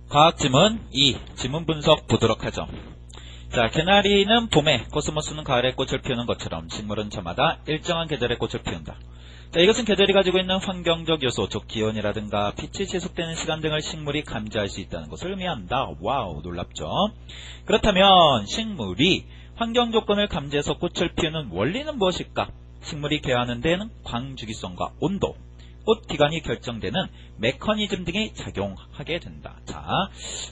과학지문 2. 지문 분석 보도록 하죠. 자, 개나리는 봄에, 코스모스는 가을에 꽃을 피우는 것처럼 식물은 저마다 일정한 계절에 꽃을 피운다. 자, 이것은 계절이 가지고 있는 환경적 요소, 즉 기온이라든가 빛이 지속되는 시간 등을 식물이 감지할 수 있다는 것을 의미한다. 와우, 놀랍죠? 그렇다면 식물이 환경 조건을 감지해서 꽃을 피우는 원리는 무엇일까? 식물이 개화하는 데에는 광주기성과 온도, 꽃 기간이 결정되는 메커니즘 등이 작용하게 된다. 자,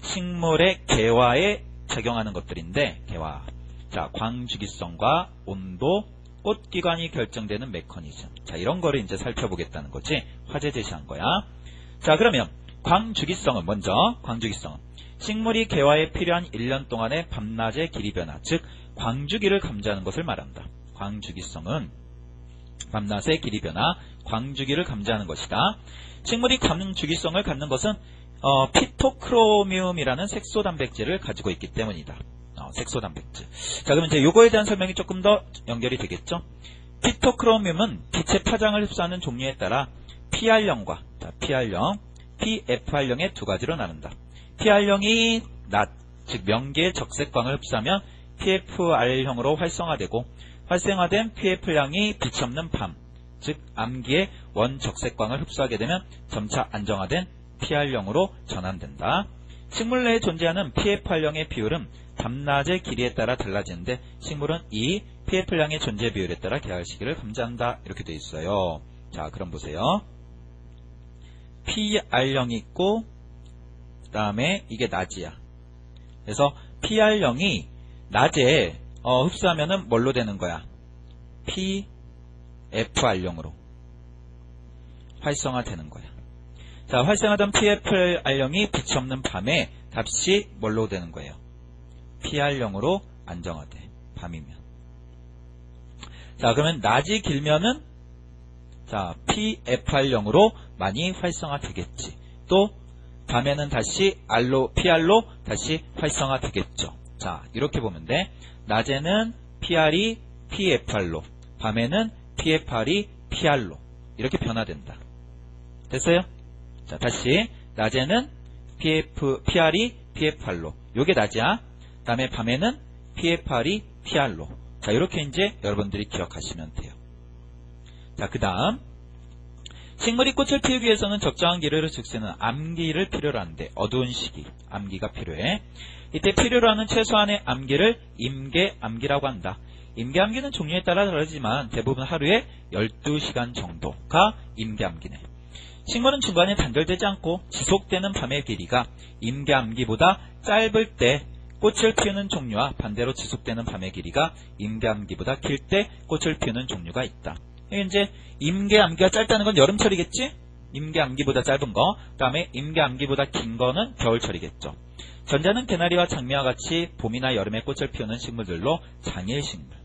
식물의 개화에 작용하는 것들인데, 개화. 자, 광주기성과 온도, 꽃 기간이 결정되는 메커니즘. 자, 이런 거를 이제 살펴보겠다는 거지. 화제 제시한 거야. 자, 그러면 광주기성은 먼저, 광주기성은 식물이 개화에 필요한 1년 동안의 밤낮의 길이 변화, 즉 광주기를 감지하는 것을 말한다. 광주기성은 밤낮의 길이 변화, 광주기를 감지하는 것이다. 식물이 광주기성을 갖는 것은 피토크로미움이라는 색소 단백질을 가지고 있기 때문이다. 색소 단백질. 자, 그러면 이제 요거에 대한 설명이 조금 더 연결이 되겠죠? 피토크로미움은 빛의 파장을 흡수하는 종류에 따라 PR형과, 자, PR형, PFR형의 두 가지로 나눈다. PR형이 낮, 즉 명기의 적색광을 흡수하면 PFR형으로 활성화되고, 활성화된 PFR형이 빛이 없는 밤, 즉 암기의 원적색광을 흡수하게 되면 점차 안정화된 PR형으로 전환된다. 식물 내에 존재하는 PFR형의 비율은 밤낮의 길이에 따라 달라지는데, 식물은 이 PFR형의 존재 비율에 따라 개화할 시기를 감지한다. 이렇게 되어 있어요. 자, 그럼 보세요. PR형이 있고, 그 다음에 이게 낮이야. 그래서 PR형이 낮에 흡수하면은 뭘로 되는 거야? PFR형으로 활성화되는 거야. 자, 활성화된 PFR형이 빛이 없는 밤에 값이 뭘로 되는 거예요? PR형으로 안정화돼. 밤이면. 자, 그러면 낮이 길면은 자, PFR형으로 많이 활성화되겠지. 또 밤에는 다시 PR로 다시 활성화되겠죠. 자, 이렇게 보면 돼. 낮에는 PR이 PFR로, 밤에는 PFR이 PR로 이렇게 변화된다. 됐어요? 자, 다시 낮에는 PR이 PFR로, 요게 낮이야. 그 다음에 밤에는 PFR이 PR로. 자, 이렇게 이제 여러분들이 기억하시면 돼요. 자, 그 다음 식물이 꽃을 피우기 위해서는 적정한 기류를, 즉 새는 암기를 필요로 하는데, 어두운 시기 암기가 필요해. 이때 필요로 하는 최소한의 암기를 임계암기라고 한다. 임계암기는 종류에 따라 다르지만 대부분 하루에 12시간 정도가 임계암기네. 식물은 중간에 단절되지 않고 지속되는 밤의 길이가 임계암기보다 짧을 때 꽃을 피우는 종류와 반대로 지속되는 밤의 길이가 임계암기보다 길 때 꽃을 피우는 종류가 있다. 이제 임계암기가 짧다는 건 여름철이겠지? 임계암기보다 짧은 거. 그 다음에 임계암기보다 긴 거는 겨울철이겠죠. 전자는 개나리와 장미와 같이 봄이나 여름에 꽃을 피우는 식물들로 장일식물.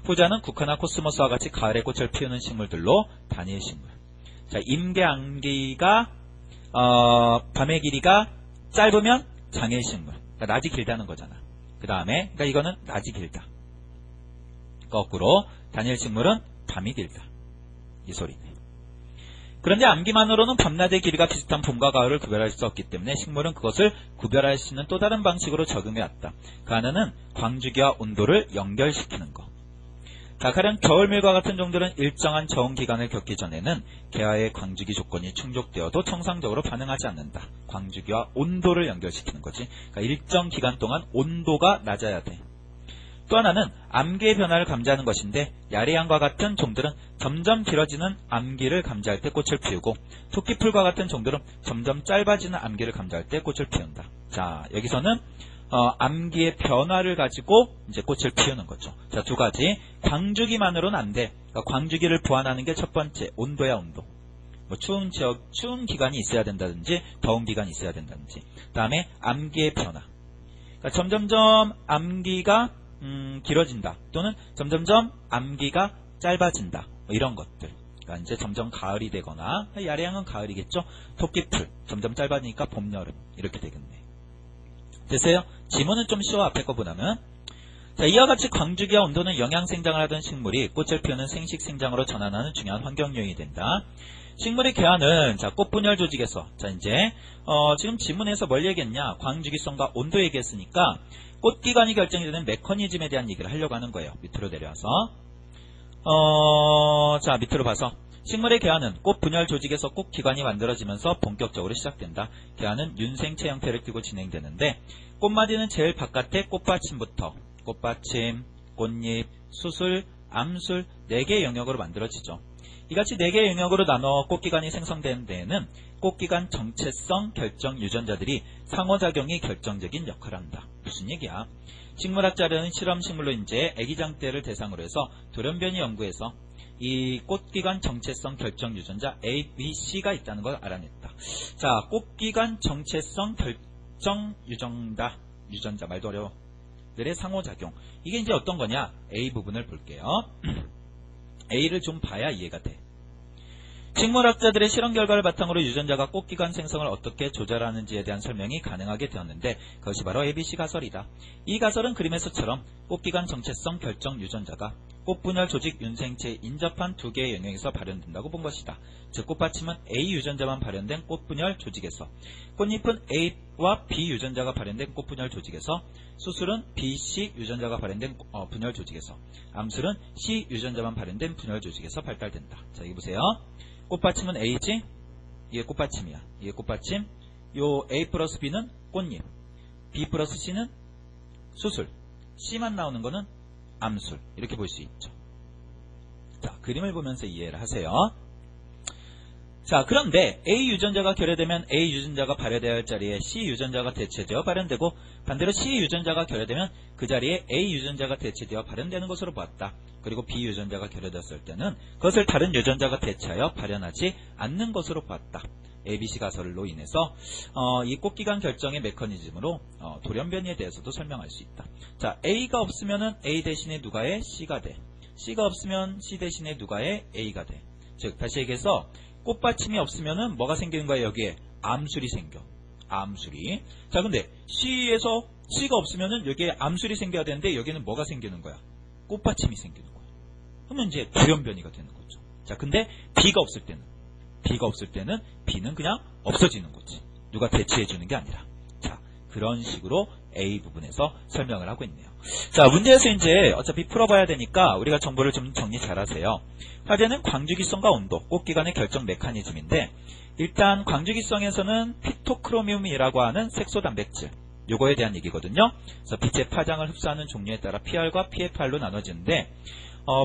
후자는 국화나 코스모스와 같이 가을에 꽃을 피우는 식물들로 단일식물. 자, 임계암기가 밤의 길이가 짧으면 장일식물. 그러니까 낮이 길다는 거잖아. 그 다음에 그러니까 이거는 낮이 길다. 거꾸로 단일식물은 밤이 길다. 이 소리네. 그런데 암기만으로는 밤낮의 길이가 비슷한 봄과 가을을 구별할 수 없기 때문에 식물은 그것을 구별할 수 있는 또 다른 방식으로 적용해왔다. 그 하나는 광주기와 온도를 연결시키는 것. 자, 가령 겨울밀과 같은 종들은 일정한 저온 기간을 겪기 전에는 개화의 광주기 조건이 충족되어도 정상적으로 반응하지 않는다. 광주기와 온도를 연결시키는 거지. 그러니까 일정 기간 동안 온도가 낮아야 돼. 또 하나는 암기의 변화를 감지하는 것인데, 야리향과 같은 종들은 점점 길어지는 암기를 감지할 때 꽃을 피우고, 토끼풀과 같은 종들은 점점 짧아지는 암기를 감지할 때 꽃을 피운다. 자, 여기서는 암기의 변화를 가지고 이제 꽃을 피우는 거죠. 자, 두 가지. 광주기만으로는 안 돼. 그러니까 광주기를 보완하는 게 첫 번째, 온도야, 온도. 뭐 추운 기간이 있어야 된다든지, 더운 기간이 있어야 된다든지. 그 다음에 암기의 변화. 그러니까 점점점 암기가 길어진다. 또는 점점점 암기가 짧아진다. 뭐 이런 것들. 그러니까 이제 점점 가을이 되거나, 야리향은 가을이겠죠. 토끼풀 점점 짧아지니까 봄, 여름 이렇게 되겠네. 됐어요? 지문은 좀 쉬워, 앞에 거보다는. 자, 이와 같이 광주기와 온도는 영양생장을 하던 식물이 꽃을 피우는 생식생장으로 전환하는 중요한 환경 요인이 된다. 식물의 개화는 자, 꽃분열 조직에서 자, 이제 지금 지문에서 뭘 얘기했냐? 광주기성과 온도 얘기했으니까 꽃기관이 결정이 되는 메커니즘에 대한 얘기를 하려고 하는 거예요. 밑으로 내려와서 자, 밑으로 봐서 식물의 개화는 꽃 분열 조직에서 꽃기관이 만들어지면서 본격적으로 시작된다. 개화는 윤생체 형태를 띠고 진행되는데 꽃마디는 제일 바깥에 꽃받침부터 꽃받침, 꽃잎, 수술, 암술 4개의 영역으로 만들어지죠. 이같이 4개의 영역으로 나눠 꽃기관이 생성되는 데에는 꽃기관 정체성 결정 유전자들이 상호작용이 결정적인 역할을 한다. 무슨 얘기야? 식물학자들은 실험식물로 이제 애기장 때를 대상으로 해서 돌연변이 연구해서 이 꽃기관 정체성 결정 유전자 A, B, C가 있다는 걸 알아냈다. 자, 꽃기관 정체성 결정 유전자 말도 어려워. 들의 상호작용. 이게 이제 어떤 거냐? A 부분을 볼게요. A를 좀 봐야 이해가 돼. 식물학자들의 실험 결과를 바탕으로 유전자가 꽃기관 생성을 어떻게 조절하는지에 대한 설명이 가능하게 되었는데 그것이 바로 ABC 가설이다. 이 가설은 그림에서처럼 꽃기관 정체성 결정 유전자가 꽃분열 조직 윤생체에 인접한 2개의 영역에서 발현된다고 본 것이다. 즉 꽃받침은 A 유전자만 발현된 꽃분열 조직에서, 꽃잎은 A와 B 유전자가 발현된 꽃분열 조직에서, 수술은 B, C 유전자가 발현된 분열 조직에서, 암술은 C 유전자만 발현된 분열 조직에서 발달된다. 자, 여기 보세요. 꽃받침은 A지? 이게 꽃받침이야. 이게 꽃받침. 요 A 플러스 B는 꽃잎, B 플러스 C는 수술, C만 나오는 거는 암술. 이렇게 볼 수 있죠. 자, 그림을 보면서 이해를 하세요. 자, 그런데 A 유전자가 결여되면 A 유전자가 발현되어야 할 자리에 C 유전자가 대체되어 발현되고 반대로 C 유전자가 결여되면 그 자리에 A 유전자가 대체되어 발현되는 것으로 보았다. 그리고 B 유전자가 결여되었을 때는 그것을 다른 유전자가 대체하여 발현하지 않는 것으로 보았다. ABC 가설로 인해서 이 꽃기관 결정의 메커니즘으로 돌연변이에 대해서도 설명할 수 있다. 자, A가 없으면은 A 대신에 누가 해? C가 돼. C가 없으면 C 대신에 누가 해? A가 돼. 즉 다시 얘기해서 꽃받침이 없으면은 뭐가 생기는 거야? 여기에 암술이 생겨. 암술이. 자, 근데 C에서 C가 없으면은 여기에 암술이 생겨야 되는데 여기는 뭐가 생기는 거야? 꽃받침이 생기는 거야. 그러면 이제 돌연변이가 되는 거죠. 자, 근데 B가 없을 때는 B는 그냥 없어지는 거지. 누가 대체해 주는 게 아니라. 자, 그런 식으로 A 부분에서 설명을 하고 있네요. 자, 문제에서 이제 어차피 풀어봐야 되니까 우리가 정보를 좀 정리 잘 하세요. 화제는 광주기성과 온도, 꽃기관의 결정 메커니즘인데 일단 광주기성에서는 피토크로뮴이라고 하는 색소 단백질, 요거에 대한 얘기거든요. 그래서 빛의 파장을 흡수하는 종류에 따라 PR과 PFR로 나눠지는데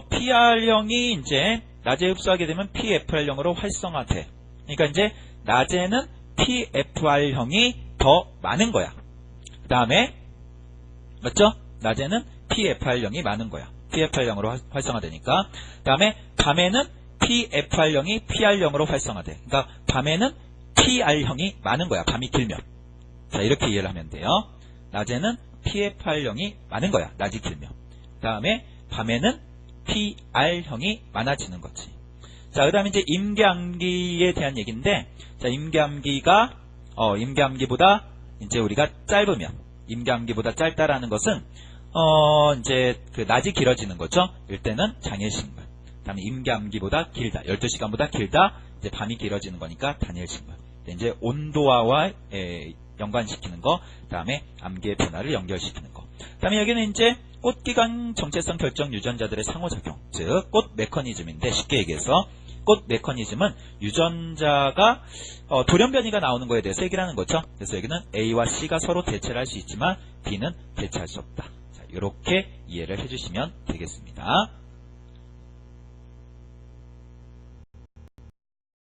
PR형이 이제 낮에 흡수하게 되면 PFR형으로 활성화돼. 그러니까 이제 낮에는 PFR형이 더 많은 거야. 그 다음에 맞죠? 낮에는 PFR형이 많은 거야. PFR형으로 활성화되니까. 그 다음에 밤에는 PFR형이 PR형으로 활성화돼. 그러니까 밤에는 PR형이 많은 거야. 밤이 길면. 자, 이렇게 이해를 하면 돼요. 낮에는 PFR형이 많은 거야. 낮이 길면. 그 다음에 밤에는 PR형이 많아지는 거지. 자, 그 다음에 이제 임계암기에 대한 얘기인데, 자, 임계암기가, 임계암기보다 이제 우리가 짧으면, 임계암기보다 짧다라는 것은, 이제 그 낮이 길어지는 거죠. 이때는 장일식물. 그 다음에 임계암기보다 길다. 12시간보다 길다. 이제 밤이 길어지는 거니까 단일식물. 이제 온도화와 연관시키는 거. 그 다음에 암기의 변화를 연결시키는 거. 그 다음에 여기는 이제 꽃기관 정체성 결정 유전자들의 상호작용, 즉 꽃 메커니즘인데 쉽게 얘기해서 꽃 메커니즘은 유전자가 돌연변이가 나오는 거에 대해서 얘기를 하는 거죠. 그래서 여기는 A와 C가 서로 대체를 할 수 있지만 B는 대체할 수 없다. 자, 이렇게 이해를 해주시면 되겠습니다.